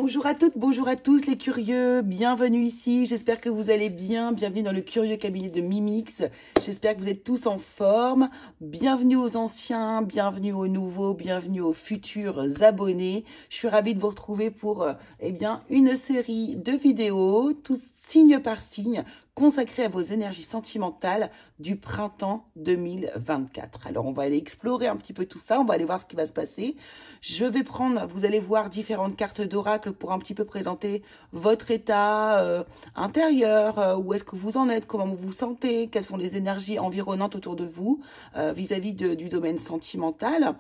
Bonjour à toutes, bonjour à tous les curieux, bienvenue ici, j'espère que vous allez bien, bienvenue dans le curieux cabinet de Mimix, j'espère que vous êtes tous en forme, bienvenue aux anciens, bienvenue aux nouveaux, bienvenue aux futurs abonnés, je suis ravie de vous retrouver pour une série de vidéos, tous signe par signe, consacré à vos énergies sentimentales du printemps 2024. Alors, on va aller explorer un petit peu tout ça, on va aller voir ce qui va se passer. Je vais prendre, vous allez voir différentes cartes d'oracle pour un petit peu présenter votre état intérieur, où est-ce que vous en êtes, comment vous vous sentez, quelles sont les énergies environnantes autour de vous vis-à-vis du domaine sentimental.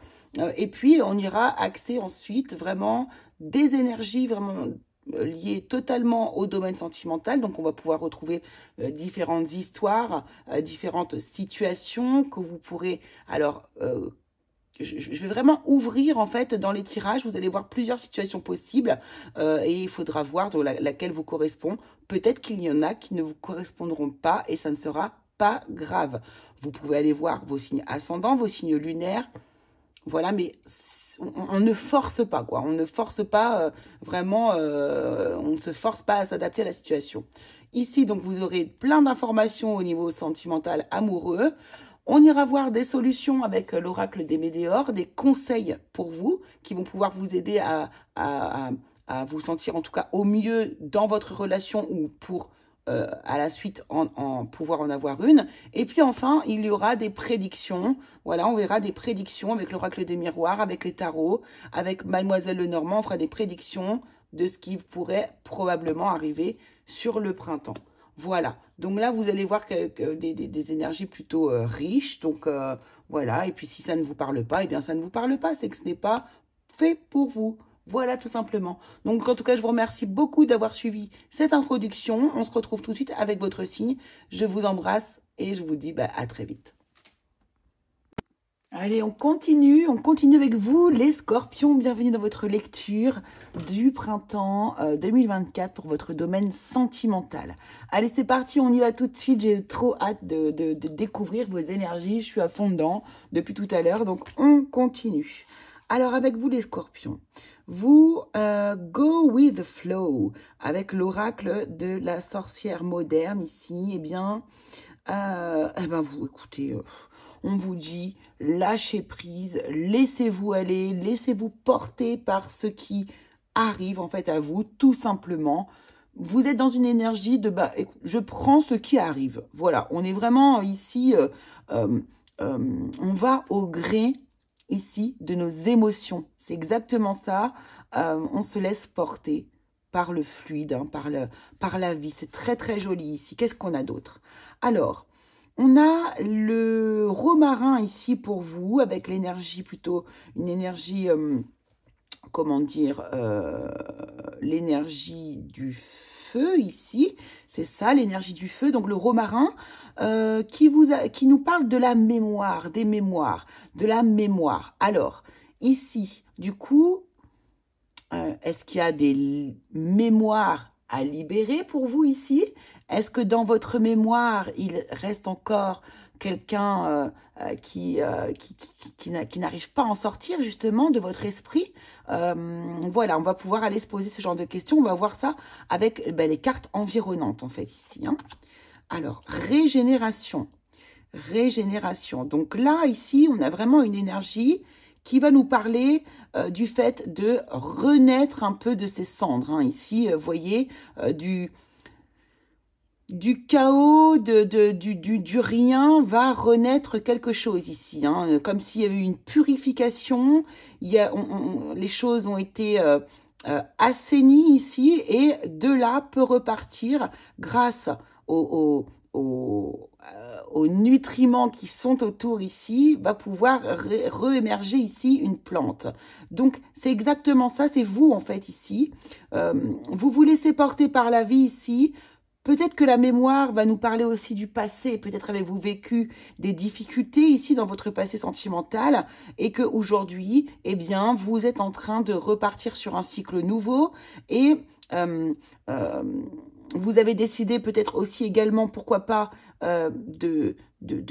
Et puis, on ira axer ensuite vraiment des énergies vraiment liées totalement au domaine sentimental. Donc, on va pouvoir retrouver différentes histoires, différentes situations que vous pourrez... Alors, je vais vraiment ouvrir, en fait, dans les tirages. Vous allez voir plusieurs situations possibles et il faudra voir laquelle vous correspond. Peut-être qu'il y en a qui ne vous correspondront pas et ça ne sera pas grave. Vous pouvez aller voir vos signes ascendants, vos signes lunaires. Voilà, mais... on ne force pas, quoi. On ne force pas vraiment, on ne se force pas à s'adapter à la situation. Ici, donc, vous aurez plein d'informations au niveau sentimental amoureux. On ira voir des solutions avec l'oracle des Médéors, des conseils pour vous qui vont pouvoir vous aider à vous sentir en tout cas au mieux dans votre relation ou pour à la suite en pouvoir en avoir une. Et puis enfin, il y aura des prédictions. Voilà, on verra des prédictions avec l'oracle des miroirs, avec les tarots, avec Mademoiselle Lenormand. On fera des prédictions de ce qui pourrait probablement arriver sur le printemps. Voilà, donc là, vous allez voir que des énergies plutôt riches. Donc voilà, et puis si ça ne vous parle pas, eh bien ça ne vous parle pas. C'est que ce n'est pas fait pour vous. Voilà, tout simplement. Donc, en tout cas, je vous remercie beaucoup d'avoir suivi cette introduction. On se retrouve tout de suite avec votre signe. Je vous embrasse et je vous dis à très vite. Allez, on continue avec vous, les scorpions. Bienvenue dans votre lecture du printemps 2024 pour votre domaine sentimental. Allez, c'est parti, on y va tout de suite. J'ai trop hâte de découvrir vos énergies. Je suis à fond dedans depuis tout à l'heure, donc on continue. Alors, avec vous, les scorpions, vous go with the flow avec l'oracle de la sorcière moderne ici. Eh bien, vous écoutez, on vous dit lâchez prise, laissez-vous aller, laissez-vous porter par ce qui arrive en fait à vous, tout simplement. Vous êtes dans une énergie de je prends ce qui arrive. Voilà, on est vraiment ici, on va au gré ici de nos émotions. C'est exactement ça. On se laisse porter par le fluide, hein, par la vie. C'est très très joli ici. Qu'est-ce qu'on a d'autre? Alors, on a le romarin ici pour vous, avec l'énergie plutôt, une énergie, comment dire, l'énergie du feu ici. C'est ça, l'énergie du feu. Donc, le romarin qui nous parle de la mémoire, des mémoires, de la mémoire. Alors, ici, du coup, est-ce qu'il y a des mémoires à libérer pour vous ici? Est-ce que dans votre mémoire, il reste encore quelqu'un qui n'arrive pas à en sortir justement de votre esprit? Voilà, on va pouvoir aller se poser ce genre de questions. On va voir ça avec les cartes environnantes en fait ici. Hein. Alors, régénération. Régénération. Donc là, ici, on a vraiment une énergie qui va nous parler du fait de renaître un peu de ses cendres. Hein. Ici, vous voyez, du chaos, du rien va renaître quelque chose ici. Hein. Comme s'il y avait eu une purification, les choses ont été assainies ici et de là peut repartir grâce aux nutriments qui sont autour ici, va pouvoir réémerger ici une plante. Donc, c'est exactement ça, c'est vous en fait ici. Vous vous laissez porter par la vie ici. Peut-être que la mémoire va nous parler aussi du passé. Peut-être avez-vous vécu des difficultés ici dans votre passé sentimental et qu'aujourd'hui, eh bien, vous êtes en train de repartir sur un cycle nouveau et Vous avez décidé peut-être aussi également, pourquoi pas, de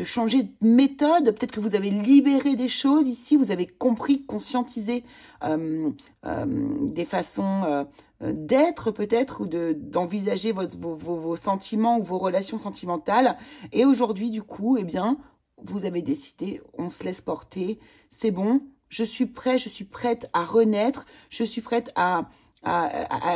changer de méthode. Peut-être que vous avez libéré des choses ici, vous avez compris, conscientisé des façons d'être peut-être, ou d'envisager vos sentiments ou vos relations sentimentales. Et aujourd'hui, du coup, eh bien, vous avez décidé, on se laisse porter, c'est bon, je suis prêt, je suis prête à renaître, je suis prête à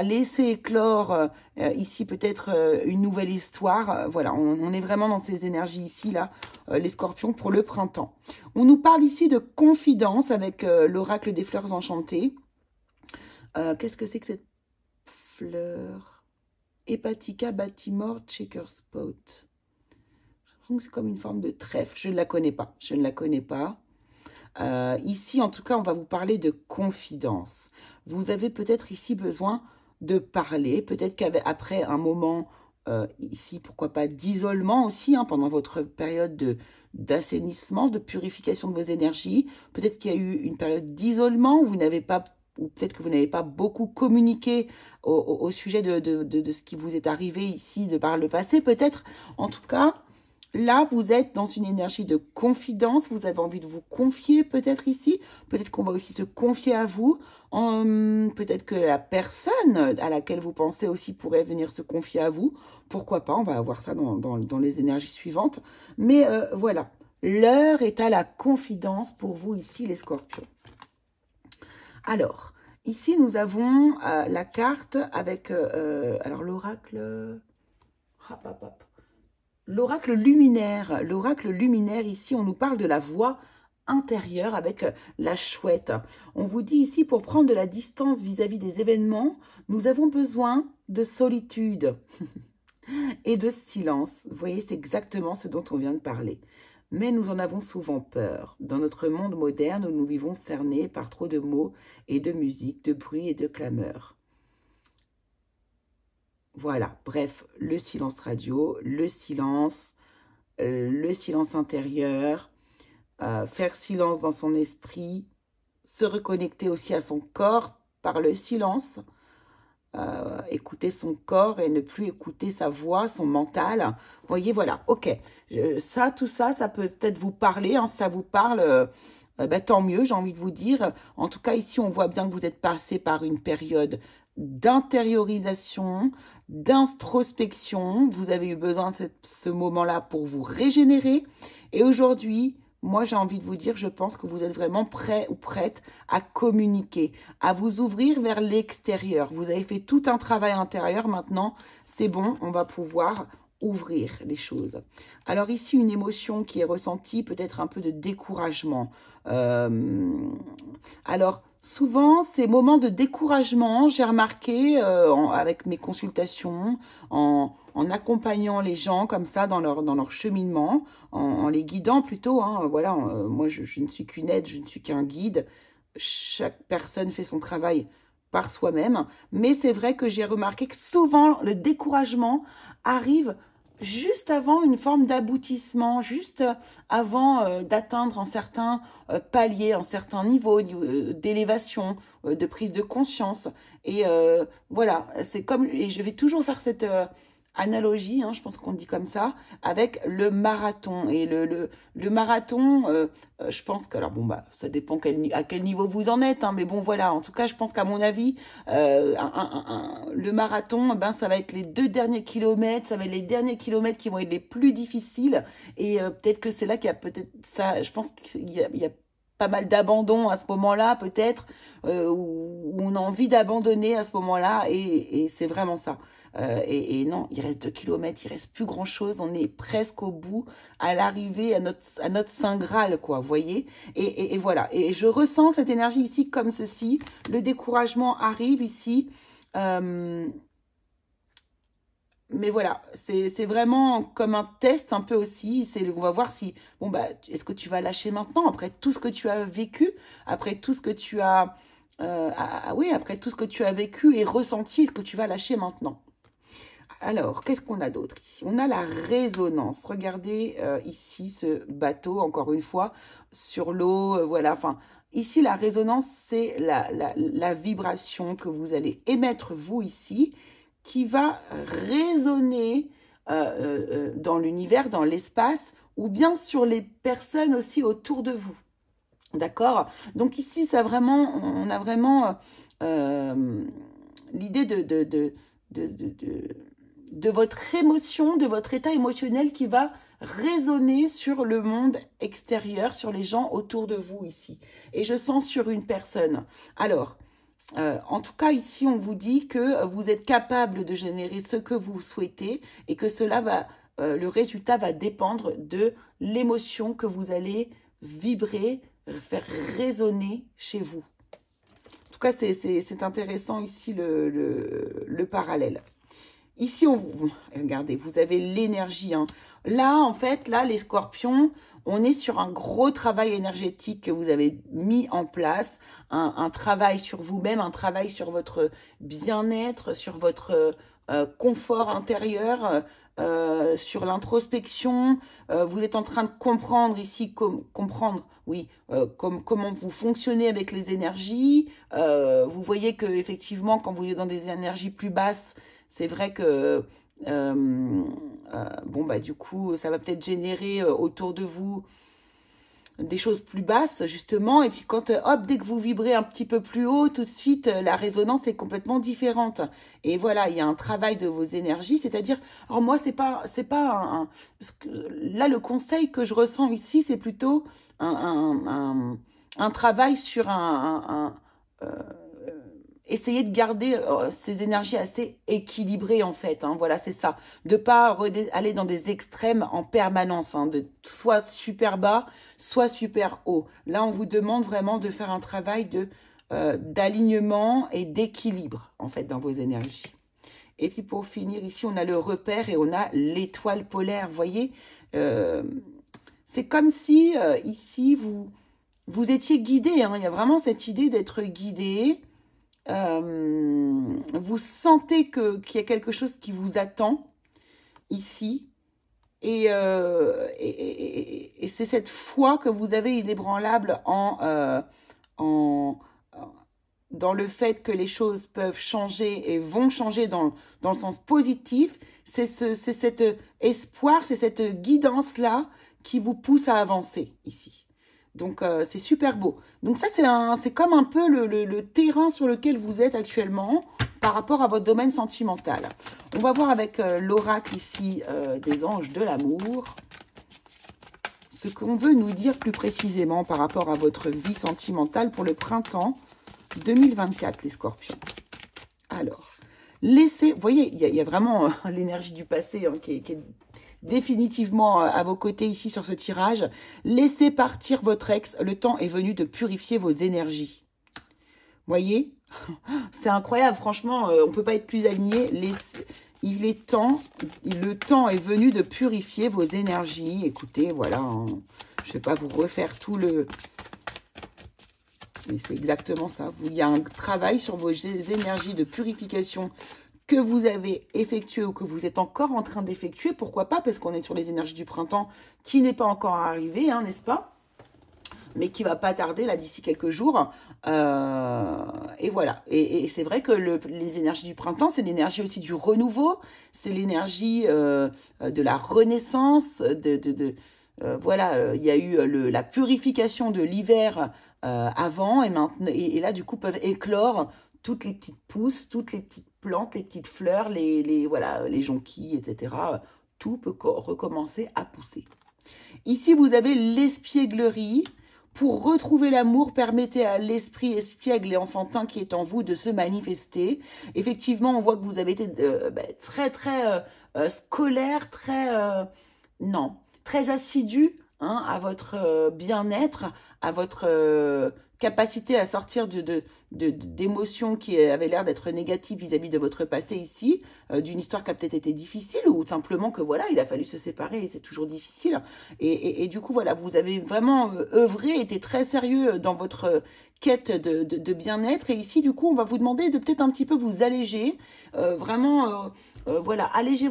laisser éclore ici peut-être une nouvelle histoire. Voilà, on est vraiment dans ces énergies ici, là, les scorpions, pour le printemps. On nous parle ici de confidence avec l'oracle des fleurs enchantées. Qu'est-ce que c'est que cette fleur? Hepatica batimor checker spot. J'ai l'impression que c'est comme une forme de trèfle. Je ne la connais pas. Je ne la connais pas. Ici, en tout cas, on va vous parler de confidence. Vous avez peut-être ici besoin de parler, peut-être qu'après un moment, ici, pourquoi pas, d'isolement aussi, hein, pendant votre période d'assainissement, de purification de vos énergies. Peut-être qu'il y a eu une période d'isolement où vous n'avez pas, ou peut-être que vous n'avez pas beaucoup communiqué au sujet de ce qui vous est arrivé ici de par le passé, peut-être. En tout cas, là, vous êtes dans une énergie de confidence, vous avez envie de vous confier peut-être ici, peut-être qu'on va aussi se confier à vous, peut-être que la personne à laquelle vous pensez aussi pourrait venir se confier à vous, pourquoi pas, on va avoir ça dans les énergies suivantes, mais voilà, l'heure est à la confidence pour vous ici les scorpions. Alors, ici nous avons la carte avec, alors l'oracle... Hop, hop, hop. L'oracle luminaire. L'oracle luminaire, ici, on nous parle de la voix intérieure avec la chouette. On vous dit ici, pour prendre de la distance vis-à-vis des événements, nous avons besoin de solitude et de silence. Vous voyez, c'est exactement ce dont on vient de parler. Mais nous en avons souvent peur. Dans notre monde moderne, où nous vivons cernés par trop de mots et de musique, de bruit et de clameur. Voilà, bref, le silence radio, le silence intérieur, faire silence dans son esprit, se reconnecter aussi à son corps par le silence, écouter son corps et ne plus écouter sa voix, son mental. Vous voyez, voilà, ok. Tout ça, ça peut peut-être vous parler, hein, ça vous parle... tant mieux, j'ai envie de vous dire. En tout cas, ici, on voit bien que vous êtes passé par une période d'intériorisation, d'introspection. Vous avez eu besoin de ce moment-là pour vous régénérer. Et aujourd'hui, moi, j'ai envie de vous dire, je pense que vous êtes vraiment prêt ou prête à communiquer, à vous ouvrir vers l'extérieur. Vous avez fait tout un travail intérieur. Maintenant, c'est bon, on va pouvoir ouvrir les choses. Alors ici, une émotion qui est ressentie, peut-être un peu de découragement. Alors, souvent, ces moments de découragement, j'ai remarqué avec mes consultations, en accompagnant les gens comme ça dans leur cheminement, en les guidant plutôt. Hein, voilà, moi, je ne suis qu'une aide, je ne suis qu'un guide. Chaque personne fait son travail par soi-même. Mais c'est vrai que j'ai remarqué que souvent, le découragement arrive juste avant une forme d'aboutissement, juste avant d'atteindre un certain palier, un certain niveau d'élévation, de prise de conscience. Et voilà, c'est comme, et je vais toujours faire cette analogie, hein, je pense qu'on dit comme ça, avec le marathon. Et le marathon, je pense que, alors bon, bah, ça dépend à quel niveau vous en êtes, hein, mais bon, voilà, en tout cas, je pense qu'à mon avis, le marathon, ben, ça va être les 2 derniers kilomètres, ça va être les derniers kilomètres qui vont être les plus difficiles, et peut-être que c'est là qu'il y a peut-être ça, je pense qu'il y a pas mal d'abandon à ce moment-là, peut-être, où on a envie d'abandonner à ce moment-là, et c'est vraiment ça. Et non, il reste 2 kilomètres, il reste plus grand-chose, on est presque au bout, à l'arrivée à notre Saint Graal, quoi, vous voyez, et voilà, et je ressens cette énergie ici comme ceci, le découragement arrive ici, mais voilà, c'est vraiment comme un test un peu aussi. On va voir si, bon bah, est-ce que tu vas lâcher maintenant après tout ce que tu as vécu, après tout ce que tu as, oui, après tout ce que tu as vécu et ressenti, est-ce que tu vas lâcher maintenant? Alors, qu'est-ce qu'on a d'autre ici? On a la résonance. Regardez ici ce bateau, encore une fois, sur l'eau, voilà, enfin... Ici, la résonance, c'est la vibration que vous allez émettre, vous, ici, qui va résonner dans l'univers, dans l'espace, ou bien sur les personnes aussi autour de vous. D'accord? Donc ici, on a vraiment l'idée de votre émotion, de votre état émotionnel qui va résonner sur le monde extérieur, sur les gens autour de vous ici. Et je sens sur une personne. Alors, en tout cas, ici, on vous dit que vous êtes capable de générer ce que vous souhaitez et que cela va, le résultat va dépendre de l'émotion que vous allez vibrer, faire résonner chez vous. En tout cas, c'est intéressant ici le parallèle. Ici, regardez, vous avez l'énergie. Hein. Là, en fait, là, les scorpions, on est sur un gros travail énergétique que vous avez mis en place, un travail sur vous-même, un travail sur votre bien-être, sur votre confort intérieur, sur l'introspection. Vous êtes en train de comprendre ici, comment vous fonctionnez avec les énergies. Vous voyez que effectivement, quand vous êtes dans des énergies plus basses, c'est vrai que du coup, ça va peut-être générer autour de vous des choses plus basses, justement. Et puis quand, dès que vous vibrez un petit peu plus haut, tout de suite, la résonance est complètement différente. Et voilà, il y a un travail de vos énergies, c'est-à-dire, alors moi, là, le conseil que je ressens ici, c'est plutôt un travail sur essayer de garder ces énergies assez équilibrées, en fait. Hein, voilà, c'est ça. De pas aller dans des extrêmes en permanence, hein, de soit super bas, soit super haut. Là, on vous demande vraiment de faire un travail d'alignement et d'équilibre, en fait, dans vos énergies. Et puis, pour finir, ici, on a le repère et on a l'étoile polaire. Vous voyez, c'est comme si, ici, vous étiez guidé. Hein, il y a vraiment cette idée d'être guidé. Vous sentez qu'il y a quelque chose qui vous attend ici et c'est cette foi que vous avez inébranlable dans le fait que les choses peuvent changer et vont changer dans le sens positif. C'est cet espoir, c'est cette guidance-là qui vous pousse à avancer ici. Donc, c'est super beau. Donc, ça, c'est comme un peu le terrain sur lequel vous êtes actuellement par rapport à votre domaine sentimental. On va voir avec l'oracle ici des anges de l'amour ce qu'on veut nous dire plus précisément par rapport à votre vie sentimentale pour le printemps 2024, les scorpions. Alors, vous voyez, il y a vraiment l'énergie du passé hein, qui est définitivement à vos côtés ici sur ce tirage. Laissez partir votre ex. Le temps est venu de purifier vos énergies. Voyez, c'est incroyable. Franchement, on ne peut pas être plus aligné. Le temps est venu de purifier vos énergies. Écoutez, voilà. Hein, je ne vais pas vous refaire tout le... Mais c'est exactement ça. Il y a un travail sur vos énergies de purification que vous avez effectué ou que vous êtes encore en train d'effectuer. Pourquoi pas? Parce qu'on est sur les énergies du printemps qui n'est pas encore arrivé, hein, n'est-ce pas? Mais qui va pas tarder, là, d'ici quelques jours. Et voilà. Et c'est vrai que les énergies du printemps, c'est l'énergie aussi du renouveau. C'est l'énergie de la renaissance. Voilà, il y a eu la purification de l'hiver avant. Et, maintenant, et là, du coup, peuvent éclore toutes les petites pousses, toutes les petites plantes, les petites fleurs, les jonquilles, etc. Tout peut recommencer à pousser. Ici, vous avez l'espièglerie. Pour retrouver l'amour, permettez à l'esprit espiègle et enfantin qui est en vous de se manifester. Effectivement, on voit que vous avez été très, très scolaire, très assidu hein, à votre bien-être, à votre capacité à sortir d'émotions qui avaient l'air d'être négatives vis-à-vis de votre passé ici, d'une histoire qui a peut-être été difficile ou simplement que voilà, il a fallu se séparer et c'est toujours difficile. Et du coup, voilà, vous avez vraiment œuvré, été très sérieux dans votre quête de bien-être. Et ici, du coup, on va vous demander de peut-être un petit peu vous alléger, vraiment... voilà, allégez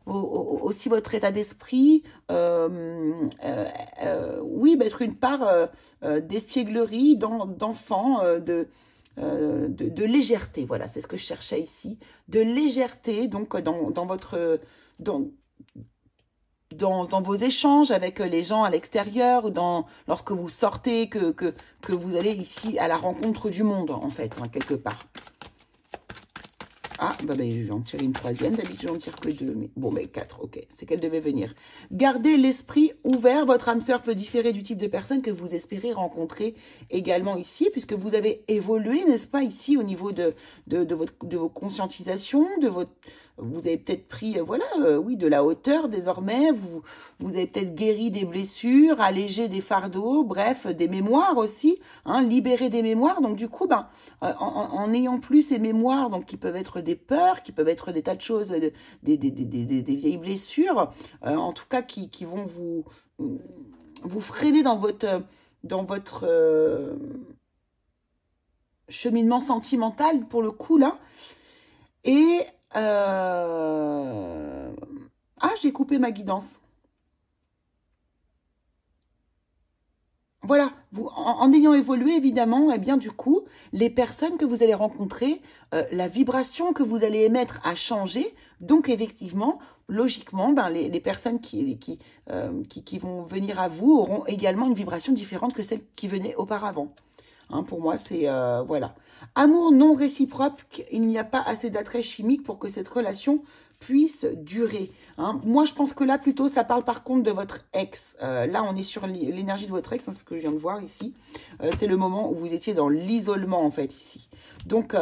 aussi votre état d'esprit. Oui, mettre une part d'espièglerie, d'enfant, de légèreté. Voilà, c'est ce que je cherchais ici. De légèreté, donc dans votre... Dans vos échanges avec les gens à l'extérieur, lorsque vous sortez, que vous allez ici à la rencontre du monde, en fait, hein, quelque part. Ah, bah, j'en tire une troisième. D'habitude, j'en tire que deux. Mais bon, mais quatre, ok. C'est qu'elle devait venir. Gardez l'esprit ouvert. Votre âme sœur peut différer du type de personne que vous espérez rencontrer également ici, puisque vous avez évolué, n'est-ce pas, ici, au niveau de vos conscientisations, vous avez peut-être pris, voilà, oui, de la hauteur désormais. Vous avez peut-être guéri des blessures, allégé des fardeaux, bref, des mémoires aussi, hein, libéré des mémoires. Donc, du coup, en ayant plus ces mémoires, donc qui peuvent être des peurs, qui peuvent être des tas de choses, des vieilles blessures, en tout cas qui vont vous freiner dans votre cheminement sentimental, pour le coup, là. Et j'ai coupé ma guidance. Voilà, en ayant évolué, évidemment, eh bien, du coup, les personnes que vous allez rencontrer, la vibration que vous allez émettre a changé. Donc, effectivement, logiquement, les personnes qui vont venir à vous auront également une vibration différente que celle qui venait auparavant. Hein, pour moi, c'est... voilà. Amour non réciproque, il n'y a pas assez d'attrait chimique pour que cette relation puisse durer. Hein. Moi, je pense que là, plutôt, ça parle par contre de votre ex. Là, on est sur l'énergie de votre ex, hein, c'est ce que je viens de voir ici. C'est le moment où vous étiez dans l'isolement, en fait, ici. Donc,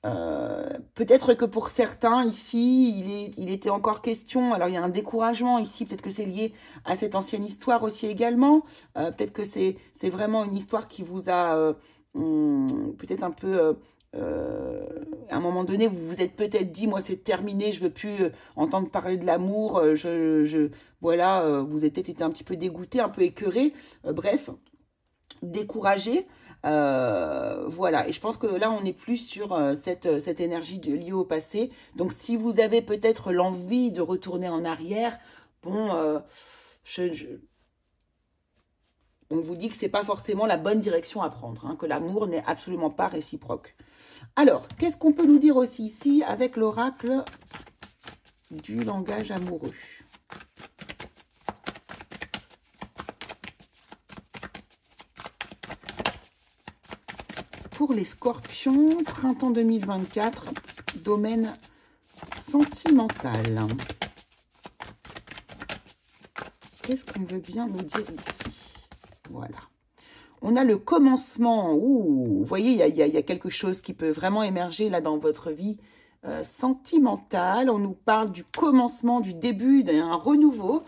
peut-être que pour certains, ici, il était encore question... Alors, il y a un découragement ici. Peut-être que c'est lié à cette ancienne histoire aussi également. Peut-être que c'est vraiment une histoire qui vous a... peut-être un peu... à un moment donné, vous vous êtes peut-être dit, moi c'est terminé, je veux plus entendre parler de l'amour, voilà, vous êtes peut-être été un petit peu dégoûté, un peu écœuré, bref, découragé, voilà. Et je pense que là, on est plus sur cette énergie liée au passé. Donc, si vous avez peut-être l'envie de retourner en arrière, bon, on vous dit que ce n'est pas forcément la bonne direction à prendre, hein, que l'amour n'est absolument pas réciproque. Alors, qu'est-ce qu'on peut nous dire aussi ici avec l'oracle du langage amoureux? Pour les scorpions, printemps 2024, domaine sentimental. Qu'est-ce qu'on veut bien nous dire ici? Voilà. On a le commencement. Ouh, vous voyez, il y a quelque chose qui peut vraiment émerger là dans votre vie sentimentale. On nous parle du commencement, du début d'un renouveau.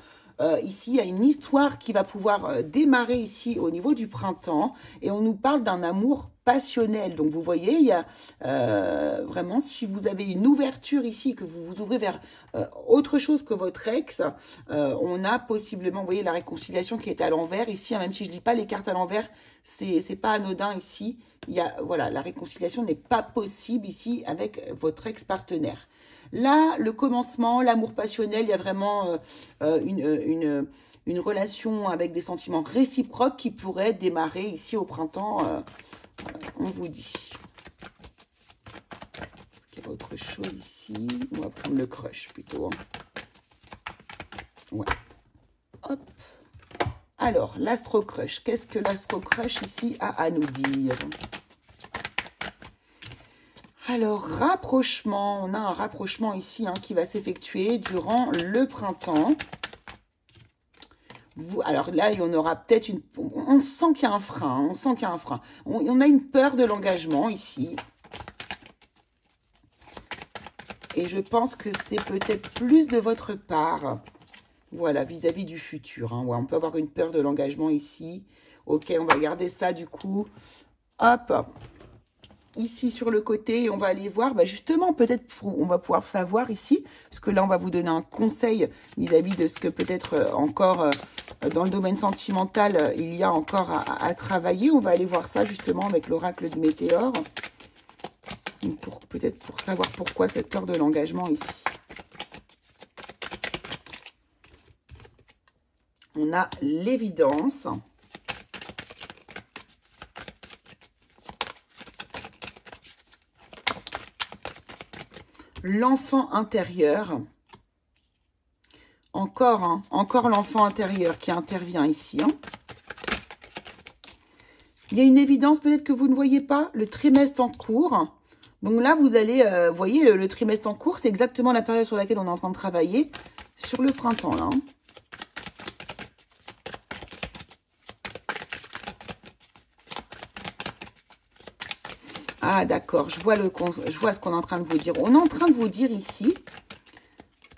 Ici, il y a une histoire qui va pouvoir démarrer ici au niveau du printemps. Et on nous parle d'un amour passionnel. Donc, vous voyez, il y a vraiment, si vous avez une ouverture ici, que vous vous ouvrez vers autre chose que votre ex, on a possiblement, vous voyez, la réconciliation qui est à l'envers ici. Hein, même si je ne lis pas les cartes à l'envers, c'est pas anodin ici. Il y a, voilà, la réconciliation n'est pas possible ici avec votre ex-partenaire. Là, le commencement, l'amour passionnel, il y a vraiment une relation avec des sentiments réciproques qui pourrait démarrer ici au printemps, on vous dit. Est-ce qu'il y a autre chose ici? On va prendre le crush plutôt. Ouais. Hop. Alors, l'astro-crush. Qu'est-ce que l'astro-crush ici a à nous dire? Alors, rapprochement. On a un rapprochement ici qui va s'effectuer durant le printemps. Alors là, il y en aura peut-être une... On sent qu'il y a un frein. On sent qu'il y a un frein. On a une peur de l'engagement ici. Et je pense que c'est peut-être plus de votre part. Voilà, vis-à-vis du futur. Hein. Ouais, on peut avoir une peur de l'engagement ici. Ok, on va garder ça du coup. Hop. Ici sur le côté, on va aller voir, justement, peut-être on va pouvoir savoir ici, parce que là, on va vous donner un conseil vis-à-vis de ce que peut-être encore dans le domaine sentimental, il y a encore à travailler. On va aller voir ça justement avec l'oracle de Météore, peut-être pour savoir pourquoi cette peur de l'engagement ici. On a l'évidence. l'enfant intérieur. Encore, hein, encore l'enfant intérieur qui intervient ici. Hein. Il y a une évidence peut-être que vous ne voyez pas, le trimestre en cours. Donc là, vous allez, vous voyez, le trimestre en cours, c'est exactement la période sur laquelle on est en train de travailler sur le printemps, là. Hein. Ah, d'accord, je vois ce qu'on est en train de vous dire. On est en train de vous dire ici,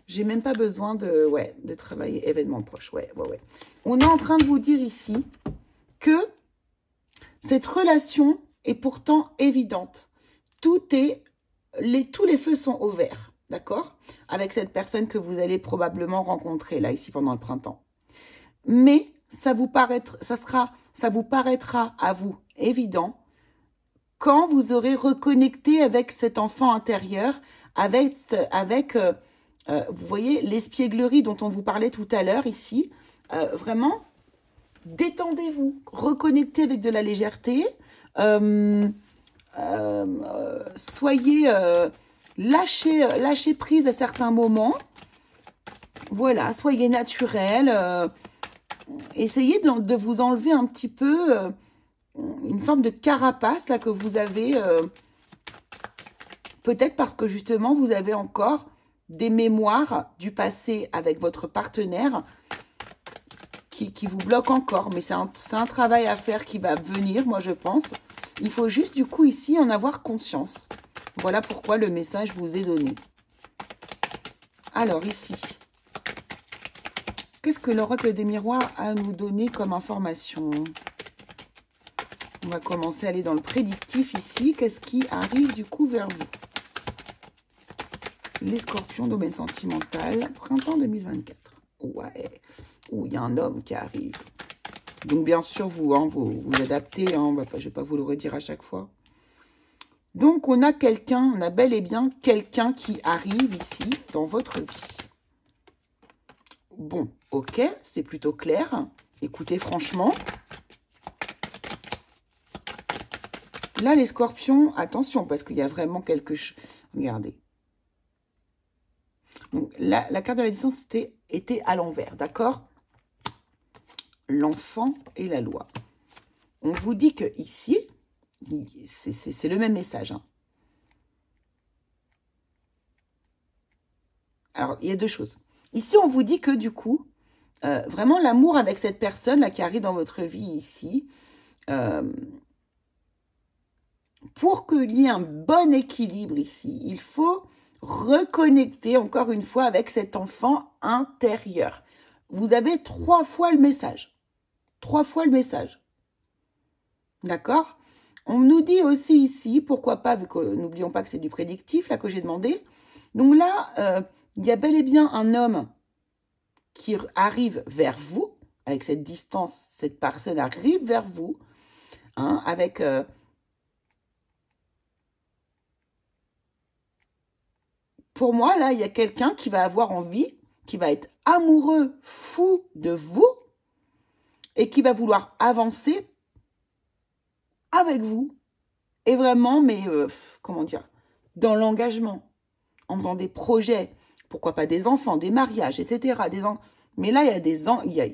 j'ai même pas besoin de travailler événement proche. Ouais. On est en train de vous dire ici que cette relation est pourtant évidente. Tous les feux sont au vert, d'accord? Avec cette personne que vous allez probablement rencontrer là, ici, pendant le printemps. Mais ça vous paraîtra à vous évident quand vous aurez reconnecté avec cet enfant intérieur, vous voyez, l'espièglerie dont on vous parlait tout à l'heure ici, vraiment, détendez-vous, reconnectez avec de la légèreté, soyez, lâchez prise à certains moments, voilà, soyez naturel, essayez de vous enlever un petit peu une forme de carapace là que vous avez, peut-être parce que justement vous avez encore des mémoires du passé avec votre partenaire qui vous bloquent encore. Mais c'est un travail à faire qui va venir, moi je pense. Il faut juste du coup ici en avoir conscience. Voilà pourquoi le message vous est donné. Alors ici, qu'est-ce que l'oracle des miroirs a à nous donner comme information ? On va commencer à aller dans le prédictif ici. Qu'est-ce qui arrive du coup vers vous? Les scorpions, domaine sentimental, printemps 2024. Ouais. Ouh, il y a un homme qui arrive. Donc bien sûr, vous adaptez. Hein, je ne vais pas vous le redire à chaque fois. Donc on a bel et bien quelqu'un qui arrive ici dans votre vie. Bon, ok, c'est plutôt clair. Écoutez, franchement... Là, les scorpions, attention, parce qu'il y a vraiment quelque chose. Regardez. Donc, la carte de la distance était à l'envers, d'accord? L'enfant et la loi. On vous dit que ici, c'est le même message. Hein. Alors, il y a deux choses. Ici, on vous dit que du coup, vraiment l'amour avec cette personne là qui arrive dans votre vie ici, pour qu'il y ait un bon équilibre ici, il faut reconnecter encore une fois avec cet enfant intérieur. Vous avez 3 fois le message. 3 fois le message. D'accord? On nous dit aussi ici, pourquoi pas, vu que n'oublions pas que c'est du prédictif, là que j'ai demandé. Donc là, il y a bel et bien un homme qui arrive vers vous, avec cette distance, cette personne arrive vers vous, hein, avec... Pour moi, là, il y a quelqu'un qui va avoir envie, qui va être amoureux, fou de vous, et qui va vouloir avancer avec vous. Et vraiment, mais, comment dire, dans l'engagement, en faisant des projets, pourquoi pas des enfants, des mariages, etc. Mais là, il y a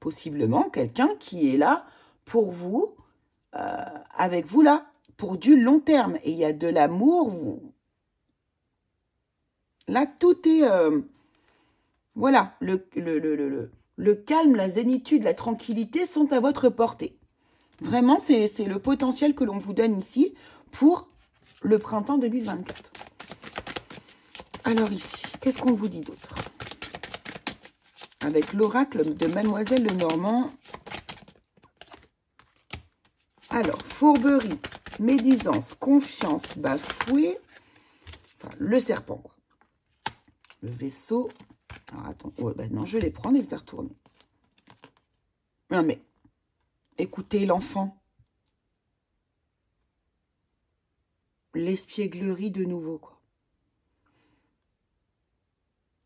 possiblement quelqu'un qui est là pour vous, avec vous là, pour du long terme. Et il y a de l'amour, là, tout est... voilà, le calme, la zénitude, la tranquillité sont à votre portée. Vraiment, c'est le potentiel que l'on vous donne ici pour le printemps 2024. Alors ici, qu'est-ce qu'on vous dit d'autre? Avec l'oracle de Mademoiselle Lenormand. Alors, fourberie, médisance, confiance bafouée. Enfin, le serpent, quoi. Le vaisseau. Alors, attends. Ouais, bah non, je vais les prendre et se les retourner. Non, mais écoutez l'enfant. L'espièglerie de nouveau, quoi.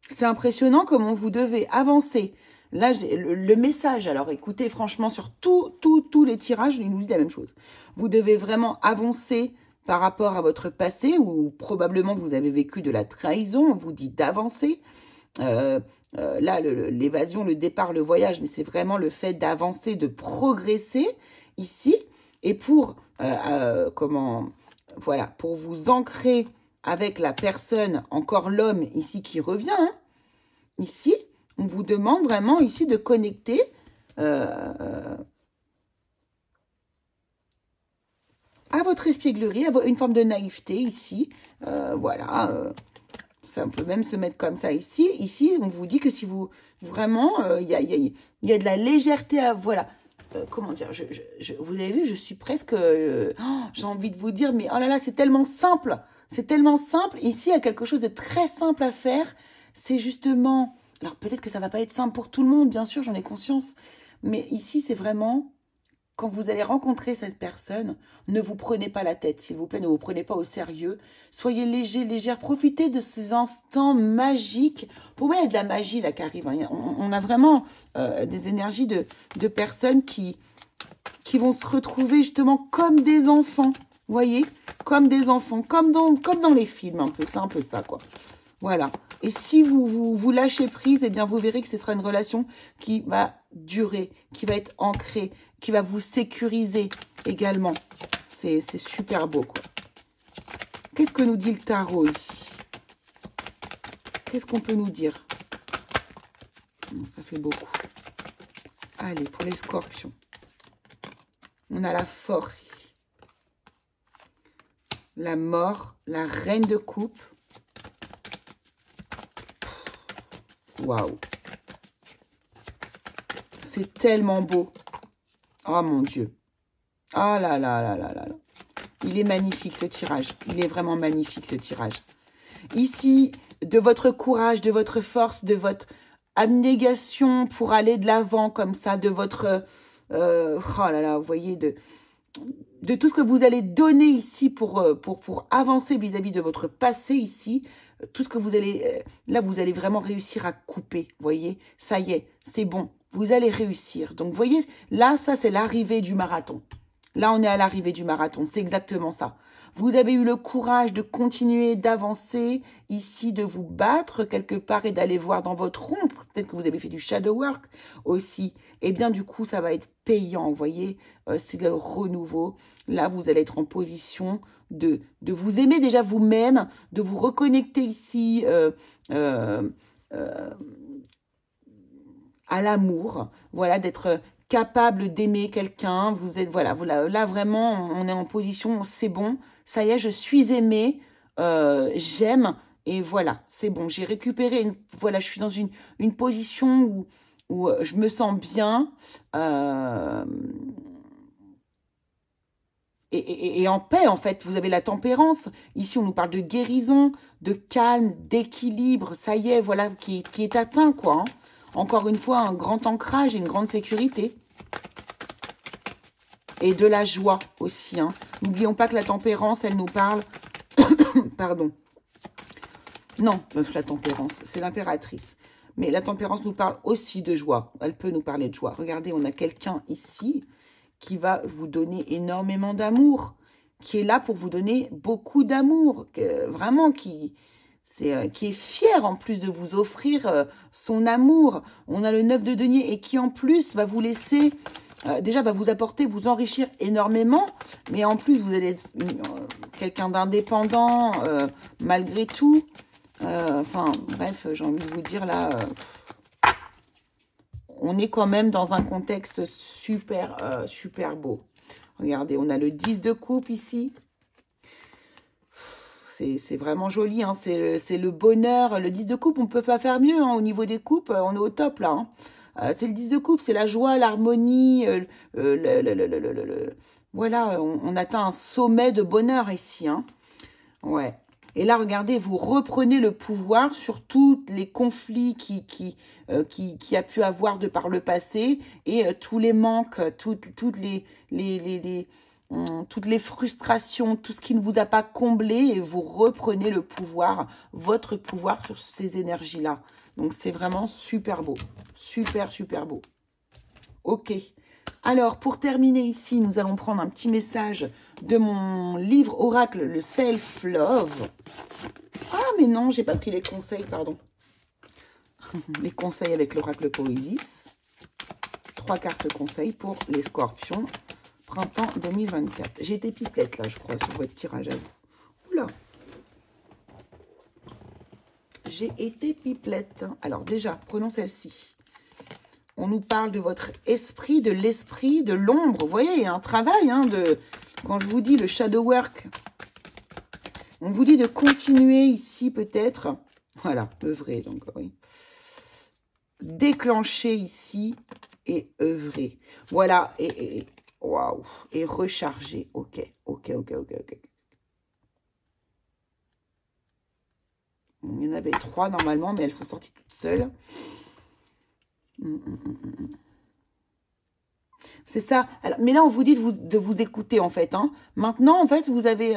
C'est impressionnant comment vous devez avancer. Là, j'ai le message. Alors, écoutez, franchement, sur tous les tirages, il nous dit la même chose. Vous devez vraiment avancer par rapport à votre passé, ou probablement vous avez vécu de la trahison, on vous dit d'avancer. Là, l'évasion, le départ, le voyage, mais c'est vraiment le fait d'avancer, de progresser ici. Et pour, voilà, pour vous ancrer avec la personne, encore l'homme ici qui revient, hein, ici, on vous demande vraiment ici de connecter à votre espièglerie, à une forme de naïveté ici. Voilà, ça, on peut même se mettre comme ça ici. Ici, on vous dit que si vous, vraiment, il y a de la légèreté à, voilà. Comment dire, vous avez vu, je suis presque, j'ai envie de vous dire, mais oh là là, c'est tellement simple. C'est tellement simple. Ici, il y a quelque chose de très simple à faire. C'est justement, alors peut-être que ça va pas être simple pour tout le monde, bien sûr, j'en ai conscience. Mais ici, c'est vraiment, quand vous allez rencontrer cette personne, ne vous prenez pas la tête, s'il vous plaît, ne vous prenez pas au sérieux. Soyez léger, légère, profitez de ces instants magiques. Pour moi, il y a de la magie là qui arrive. Hein. On a vraiment des énergies de personnes qui vont se retrouver justement comme des enfants. Vous voyez, comme des enfants, comme dans les films un peu, c'est un peu ça quoi. Voilà. Et si vous lâchez prise, eh bien vous verrez que ce sera une relation qui va durer, qui va être ancrée, qui va vous sécuriser également. C'est super beau quoi. Qu'est-ce que nous dit le tarot ici? Qu'est-ce qu'on peut nous dire? Ça fait beaucoup. Allez, pour les scorpions. On a la force ici. La mort, la reine de coupe. Waouh. C'est tellement beau. Oh mon Dieu. Ah là là là là là là. Il est magnifique ce tirage. Il est vraiment magnifique ce tirage. Ici, de votre courage, de votre force, de votre abnégation pour aller de l'avant comme ça, de votre... oh là là, vous voyez, de tout ce que vous allez donner ici pour avancer vis-à-vis de votre passé ici, tout ce que vous allez... là, vous allez vraiment réussir à couper, vous voyez. Ça y est, c'est bon, vous allez réussir. Donc, vous voyez, là, ça, c'est l'arrivée du marathon. Là, on est à l'arrivée du marathon, c'est exactement ça. Vous avez eu le courage de continuer d'avancer ici, de vous battre quelque part et d'aller voir dans votre ombre. Peut-être que vous avez fait du shadow work aussi. Et bien, du coup, ça va être payant, vous voyez. C'est le renouveau. Là, vous allez être en position de vous aimer déjà vous-même, de vous reconnecter ici à l'amour. Voilà, d'être capable d'aimer quelqu'un. Vous êtes, voilà, là, vraiment, on est en position, c'est bon. Ça y est, je suis aimée, j'aime, et voilà, c'est bon. J'ai récupéré, voilà, je suis dans une position où je me sens bien et en paix, en fait. Vous avez la tempérance. Ici, on nous parle de guérison, de calme, d'équilibre. Ça y est, voilà, qui est atteint, quoi. Hein. Encore une fois, un grand ancrage et une grande sécurité. Et de la joie aussi. Hein. N'oublions pas que la tempérance, elle nous parle... Pardon. Non, la tempérance, c'est l'impératrice. Mais la tempérance nous parle aussi de joie. Elle peut nous parler de joie. Regardez, on a quelqu'un ici qui va vous donner énormément d'amour. Qui est là pour vous donner beaucoup d'amour. Vraiment, qui est fier en plus de vous offrir son amour. On a le 9 de denier et qui en plus va vous laisser... déjà, va vous apporter, vous enrichir énormément. Mais en plus, vous allez être quelqu'un d'indépendant, malgré tout. Enfin, bref, j'ai envie de vous dire, là, on est quand même dans un contexte super, super beau. Regardez, on a le 10 de coupe ici. C'est vraiment joli, hein. C'est le bonheur. Le 10 de coupe, on ne peut pas faire mieux. Hein. Au niveau des coupes, on est au top, là. Hein. C'est le 10 de coupe, c'est la joie, l'harmonie. Voilà, on atteint un sommet de bonheur ici. Hein. Ouais. Et là, regardez, vous reprenez le pouvoir sur tous les conflits qui a pu avoir de par le passé et tous les manques, toutes les frustrations, tout ce qui ne vous a pas comblé, et vous reprenez le pouvoir, votre pouvoir sur ces énergies-là. Donc, c'est vraiment super beau. Super, super beau. Ok. Alors, pour terminer ici, nous allons prendre un petit message de mon livre Oracle, le Self-Love. Ah, mais non, j'ai pas pris les conseils, pardon. Les conseils avec l'Oracle Poésis. 3 cartes conseils pour les scorpions. Printemps 2024. J'ai été pipelette, là, je crois, sur votre tirage à vous. Oula. J'ai été pipelette. Alors, déjà, prenons celle-ci. On nous parle de votre esprit, de l'esprit, de l'ombre. Vous voyez, il y a un travail, hein, quand je vous dis le shadow work. On vous dit de continuer ici, peut-être. Voilà, œuvrer, donc, oui. Déclencher ici et œuvrer. Voilà, et waouh, et recharger. Ok. Bon, il y en avait 3 normalement, mais elles sont sorties toutes seules. C'est ça. Alors, mais là, on vous dit de vous écouter, en fait. Hein. Maintenant, en fait, vous avez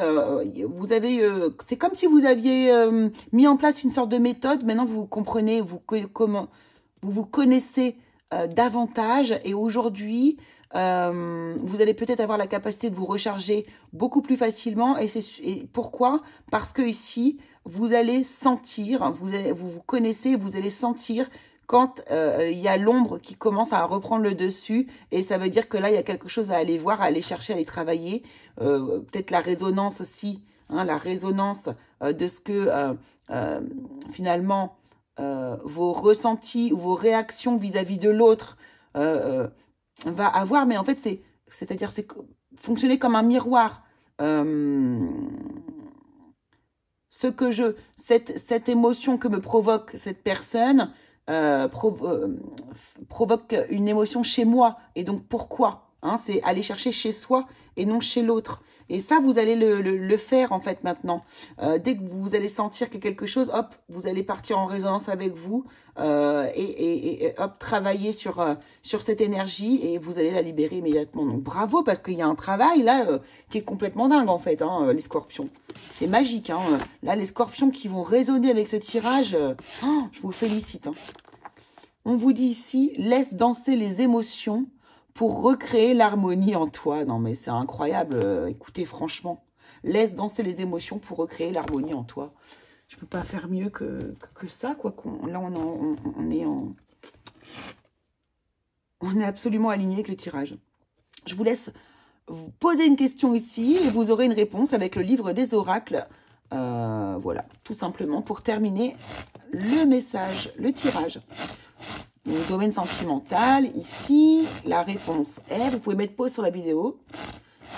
c'est comme si vous aviez mis en place une sorte de méthode. Maintenant, vous comprenez, comment vous vous connaissez davantage. Et aujourd'hui, vous allez peut-être avoir la capacité de vous recharger beaucoup plus facilement. Et pourquoi? Parce que ici, vous allez sentir, vous connaissez, vous allez sentir quand il y a l'ombre qui commence à reprendre le dessus, et ça veut dire que là, il y a quelque chose à aller voir, à aller chercher, à aller travailler. Peut-être la résonance aussi, hein, la résonance de ce que finalement vos ressentis ou vos réactions vis-à-vis de l'autre va avoir. Mais en fait, c'est-à-dire fonctionner comme un miroir. Cette émotion que me provoque cette personne provoque une émotion chez moi. Et donc, pourquoi hein, c'est aller chercher chez soi et non chez l'autre. Et ça, vous allez le faire, en fait, maintenant. Dès que vous allez sentir que quelque chose, hop, vous allez partir en résonance avec vous et hop, travailler sur cette énergie et vous allez la libérer immédiatement. Donc, bravo, parce qu'il y a un travail, là, qui est complètement dingue, en fait, hein, les scorpions. C'est magique, hein. Là, les scorpions qui vont résonner avec ce tirage, je vous félicite. Hein. On vous dit ici, laisse danser les émotions pour recréer l'harmonie en toi. Non, mais c'est incroyable. Écoutez, franchement, laisse danser les émotions pour recréer l'harmonie en toi. Je ne peux pas faire mieux que ça, quoi. Là, on est absolument aligné avec le tirage. Je vous laisse vous poser une question ici et vous aurez une réponse avec le livre des oracles. Voilà, tout simplement pour terminer le message, le tirage. Le domaine sentimental, ici, la réponse est, vous pouvez mettre pause sur la vidéo,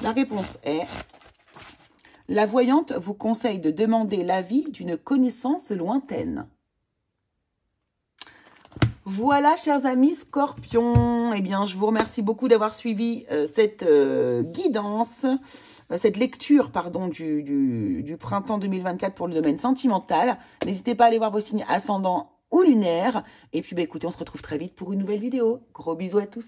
la réponse est, la voyante vous conseille de demander l'avis d'une connaissance lointaine. Voilà, chers amis scorpions, eh bien, je vous remercie beaucoup d'avoir suivi cette guidance, cette lecture, pardon, du printemps 2024 pour le domaine sentimental. N'hésitez pas à aller voir vos signes ascendants ou lunaire. Et puis, bah, écoutez, on se retrouve très vite pour une nouvelle vidéo. Gros bisous à tous.